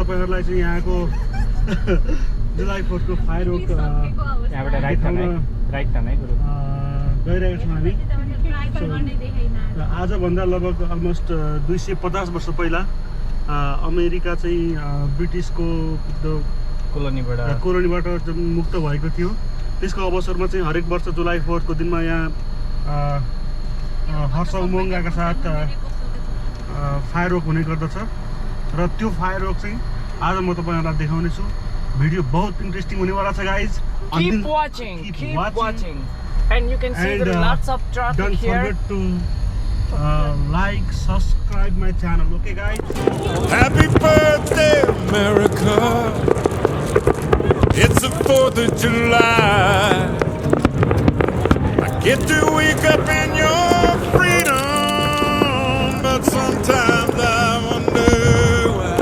तपाईहरुलाई चाहिँ यहाँको जुलाई 4 को फायरवर्क यहाँबाट राइट टर्न गुरु गइरहेको छौँ हामी। आजभन्दा लगभग अलमोस्ट 250 वर्ष पहिला अमेरिका चाहिँ ब्रिटिसको कोलोनीबाट मुक्त भएको थियो। त्यसको अवसरमा चाहिँ हरेक वर्ष जुलाई 4 को दिनमा यहाँ हर्ष उमङ्गका साथ फायरवर्क हुने गर्दछ र त्यो फायरवर्क चाहिँ आज म तपाईहरुलाई देखाउने छु। भिडियो बहुत इन्ट्रेस्टिङ हुनेवाला छ guys. Keep watching and you can see there are lots of traffic here. Don't forget to like, subscribe my channel, okay guys? Happy birthday, America. It's the 4th of July. I get to wake up in your freedom, but sometimes I wonder why.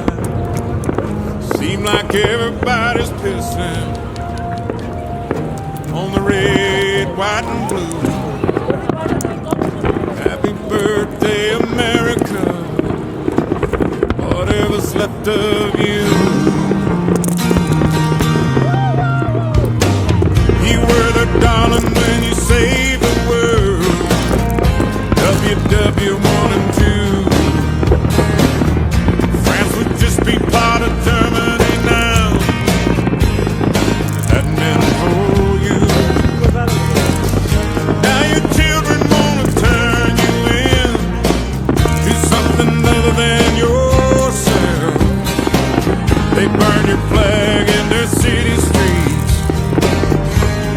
Seem like everybody's pissing on the red, white and blue. Happy birthday, America. Whatever's left of you. You were the darling when you saved the world. WW1 and 2. France would just be part of Germany now. It hadn't been for you. Now your children wanna turn you in to something other than yourself. They burn your flag in their city streets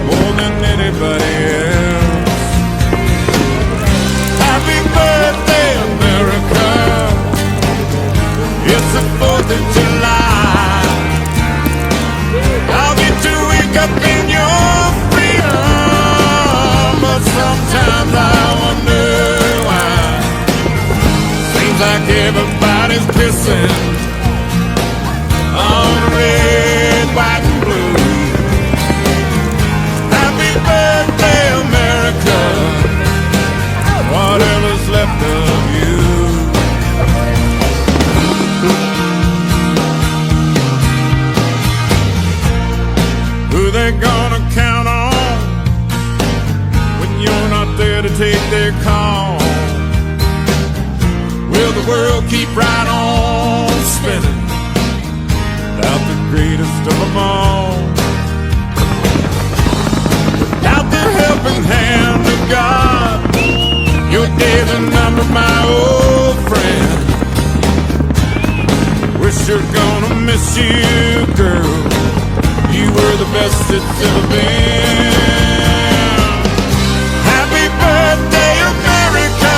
more than anybody else. Happy birthday, America. It's the 4th of July. I'll get to wake up in your freedom, but sometimes I wonder why. Seems like everybody's pissing on red, white and blue. Happy birthday, America. Whatever's left of you. Who they gonna count on when you're not there to take their call? Will the world keep right on spinning without the greatest of them all? Without the helping hand of God, your days are numbered, my old friend. We're sure gonna miss you, girl. You were the best it's ever been. Happy birthday, America.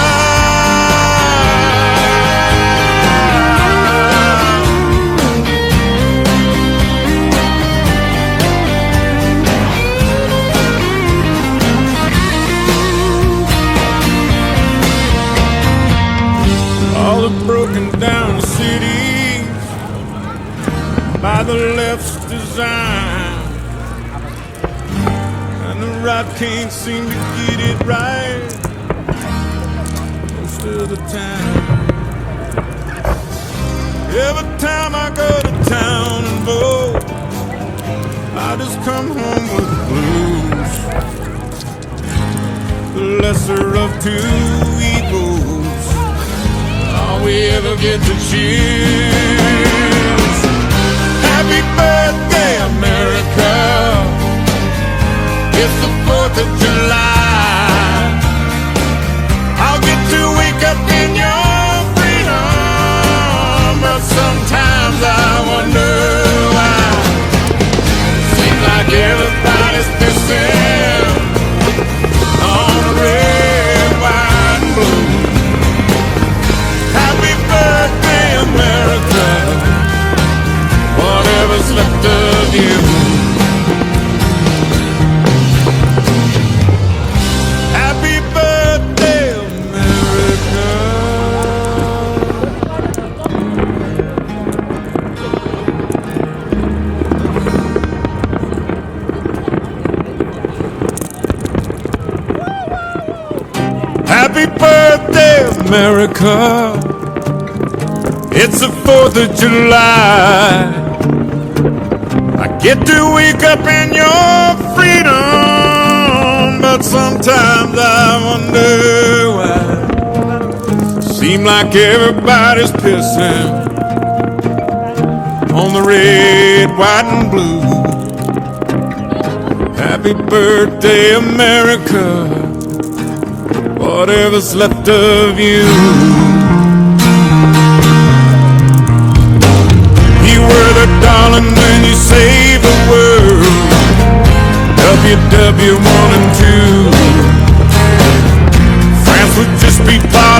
All the broken down cities by the left's design, and the right can't seem to get it right most of the time. Every time I go to town and vote, I just come home with the blues. The lesser of two evils, all we ever get to choose. Happy birthday, America. It's the 4th of July. I'll get to wake up in your freedom, but sometimes I wonder why. Seems like everybody's pissing on red, white and blue. Happy birthday, America. Whatever's left of you. Happy birthday, America. Happy birthday, America. It's the 4th of July. I get to wake up in your freedom, but sometimes I wonder why. Seem like everybody's pissing on the red, white, and blue. Happy birthday, America, whatever's left of you. You were the darling when you saved the world. WW1 and 2. France would just be part